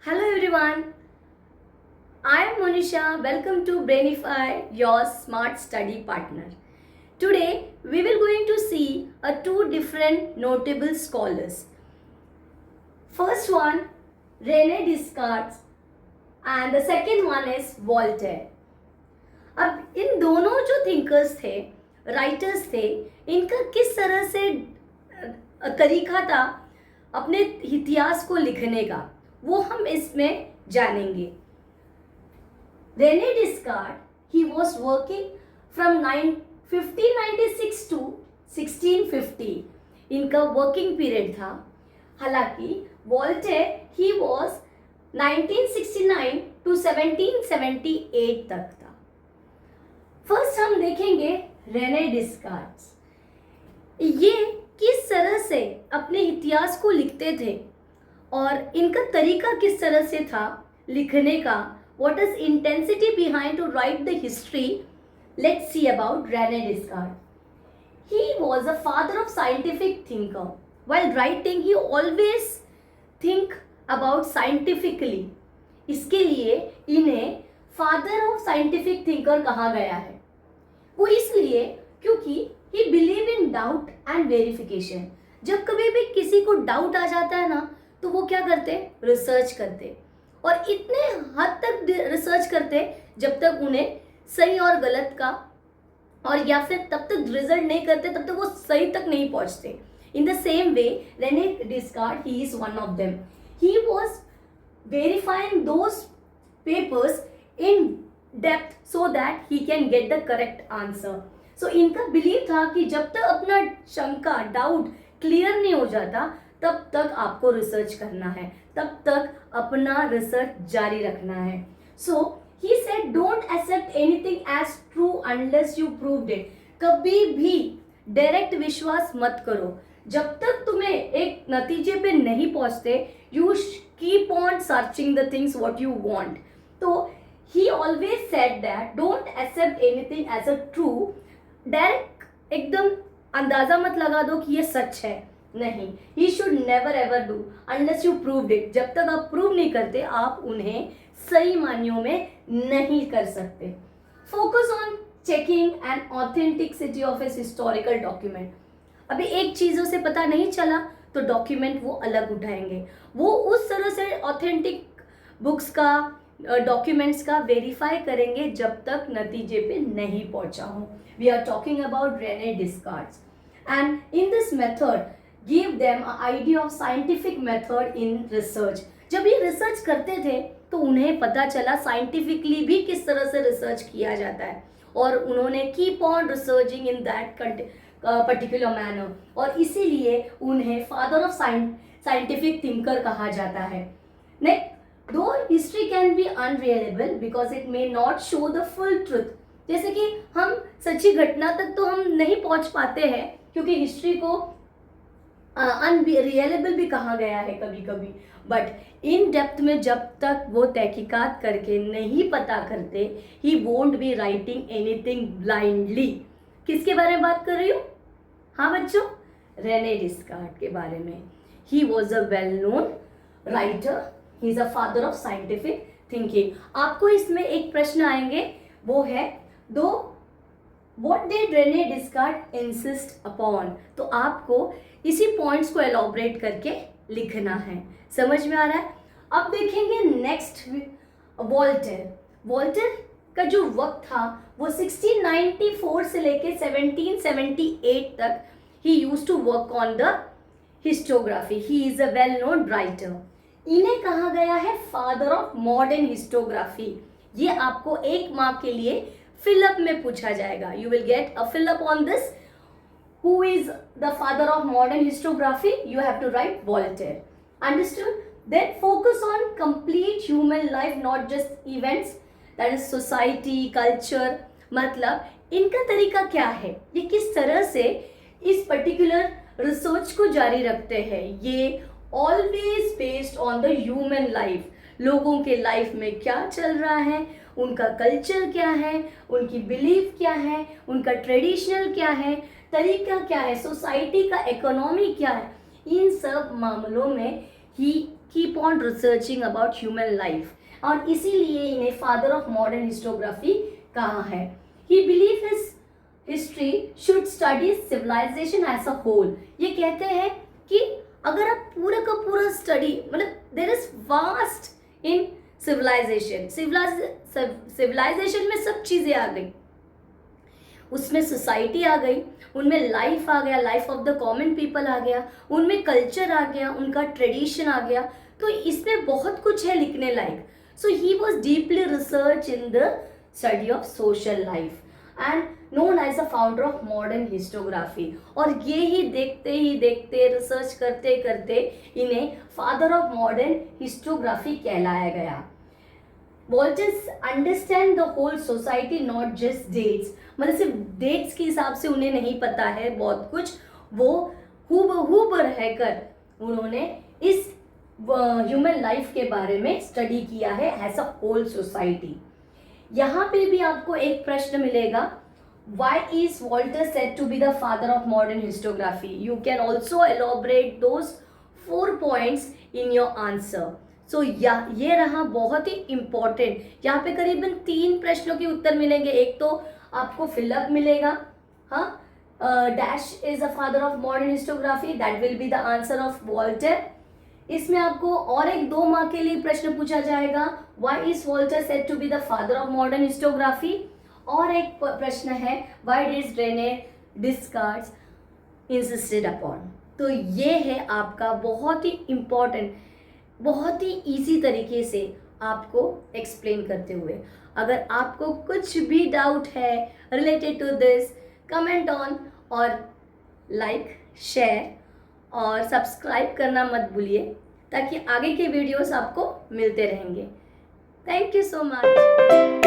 Hello everyone, I am Monisha. Welcome to Brainify, your smart study partner. Today we will going to see two different notable scholars. First one, René Descartes, and the second one is Voltaire. अब इन दोनों जो thinkers थे, writers थे, इनका किस तरह से तरीका था अपने इतिहास को लिखने का, वो हम इसमें जानेंगे. René Descartes, he was working from 1596 to 1650. इनका वर्किंग पीरियड था. हालांकि वॉल्टेयर ही वॉज 1969 टू 1778 तक था. फर्स्ट हम देखेंगे रेने डिस्कार्ट्स. ये किस तरह से अपने इतिहास को लिखते थे और इनका तरीका किस तरह से था लिखने का. What is intensity behind to write the history? Let's see about René Descartes. He was a father of scientific thinker. While writing, he always think about scientifically. इसके लिए इन्हें father of scientific thinker कहा गया है. वो इसलिए क्योंकि he believe in doubt and verification. जब कभी भी किसी को डाउट आ जाता है ना, तो वो क्या करते, रिसर्च करते, और इतने हद तक रिसर्च करते जब तक उन्हें सही और गलत का, और या फिर तब तक रिजल्ट नहीं करते तब तक वो सही तक नहीं पहुंचते. In the same way Rene Descartes, he is one of them. He was verifying those papers in depth so that he can get the correct answer. So इनका बिलीव था कि जब तक अपना शंका, डाउट क्लियर नहीं हो जाता तब तक आपको रिसर्च करना है, तब तक अपना रिसर्च जारी रखना है. So he said don't accept anything as true unless you proved it. कभी भी डायरेक्ट विश्वास मत करो जब तक तुम्हें एक नतीजे पे नहीं पहुंचते. You keep on searching the things what you want. तो he always said that don't accept anything as a true. Direct एकदम अंदाजा मत लगा दो कि ये सच है, नहीं. He should never ever do unless you proved it. जब तक आप प्रूव नहीं करते आप उन्हें सही मायनों में नहीं कर सकते. Focus on checking and authenticity of a historical document. अभी एक चीज़ों से पता नहीं चला तो डॉक्यूमेंट वो अलग उठाएंगे. वो उस तरह से ऑथेंटिक बुक्स का, डॉक्यूमेंट्स का वेरीफाई करेंगे जब तक नतीजे पे नहीं पहुंचा हो. We are talking about Rene Descartes, and in this method give them an idea of scientific method in research. जब ये रिसर्च करते थे तो उन्हें पता चला साइंटिफिकली भी किस तरह से रिसर्च किया जाता है, और उन्होंने keep on researching in that particular manner, और इसीलिए उन्हें फादर ऑफ साइंटिफिक थिंकर कहा जाता है. नेक्स्ट, दो history can be unreliable because it may not show the full truth. जैसे कि हम सच्ची घटना तक तो हम नहीं पहुंच पाते हैं क्योंकि हिस्ट्री को अनरिलायबल भी कहा गया है कभी कभी. बट इन डेप्थ में जब तक वो तहकीकात करके नहीं पता करते, he won't be writing anything blindly. किसके बारे में बात कर रही हूँ? हाँ बच्चों, रेने डिस्कार्ट के बारे में. He was a well known writer. He is a father of scientific thinking. आपको इसमें एक प्रश्न आएंगे, वो है दो What did René Descartes insist upon? तो आपको इसी पॉइंट्स को एलॉबरेट करके लिखना है. समझ में आ रहा है? अब देखेंगे नेक्स्ट वॉल्टेयर. वॉल्टेयर का जो वक्त था वो 1694 से लेके 1778 तक he used to work on the historiography. He is a well known writer. इन्हें कहा गया है फादर ऑफ मॉडर्न हिस्टोग्राफी. ये आपको एक मार्क के लिए फिलअप में पूछा जाएगा. You will get a fill up on this. Who is the father of modern historiography? You have to write Voltaire. Understood? Then focus on complete human life, not just events, that is society, culture. मतलब इनका तरीका क्या है, ये किस तरह से इस पर्टिकुलर रिसर्च को जारी रखते हैं. ये always based on the human life. लोगों के लाइफ में क्या चल रहा है, उनका कल्चर क्या है, उनकी बिलीफ क्या है, उनका ट्रेडिशनल क्या है, तरीका क्या है, सोसाइटी का इकोनॉमी क्या है, इन सब मामलों में he keep on researching about human life, और इसीलिए इन्हें फादर ऑफ मॉडर्न हिस्टोग्राफी कहा है। He believe his history should study civilization as a whole. ये कहते हैं कि अगर आप पूरा का पूरा स्टडी, मतलब there is vast in civilization, civilization में सब चीज़ें आ गई, उसमें सोसाइटी आ गई, उनमें लाइफ आ गया, life of the common people आ गया, उनमें कल्चर आ गया, उनका ट्रेडिशन आ गया, तो इसमें बहुत कुछ है लिखने लायक। So he was deeply research in the study of social life and known as a founder of modern historiography. और ये ही देखते रिसर्च करते करते इन्हें फादर ऑफ मॉडर्न हिस्टोग्राफी कहलाया गया। Voltaire's understand the whole society, not just dates, मतलब सिर्फ डेट्स के हिसाब से उन्हें नहीं पता है बहुत कुछ, वो हूबहू रहकर उन्होंने इस ह्यूमन लाइफ के बारे में स्टडी किया है एज अ होल सोसाइटी। यहाँ पे भी आपको एक प्रश्न मिलेगा, why is Walter said to be the father of modern historiography? You can also elaborate those 4 points in your answer. So ये रहा बहुत ही इम्पॉर्टेंट, यहाँ पे करीबन 3 प्रश्नों के उत्तर मिलेंगे। एक तो आपको फिलअप मिलेगा, हाँ, dash is a father of modern historiography, that will be the answer of Walter. इसमें आपको और एक 2 मार्क के लिए प्रश्न पूछा जाएगा, why is Walter said to be the father of modern historiography, और एक प्रश्न है why did Rene Descartes insisted upon. तो ये है आपका बहुत ही इम्पॉर्टेंट, बहुत ही इजी तरीके से आपको एक्सप्लेन करते हुए। अगर आपको कुछ भी डाउट है related to this, comment on और लाइक, शेयर और सब्सक्राइब करना मत भूलिए, ताकि आगे के वीडियोस आपको मिलते रहेंगे। Thank you so much.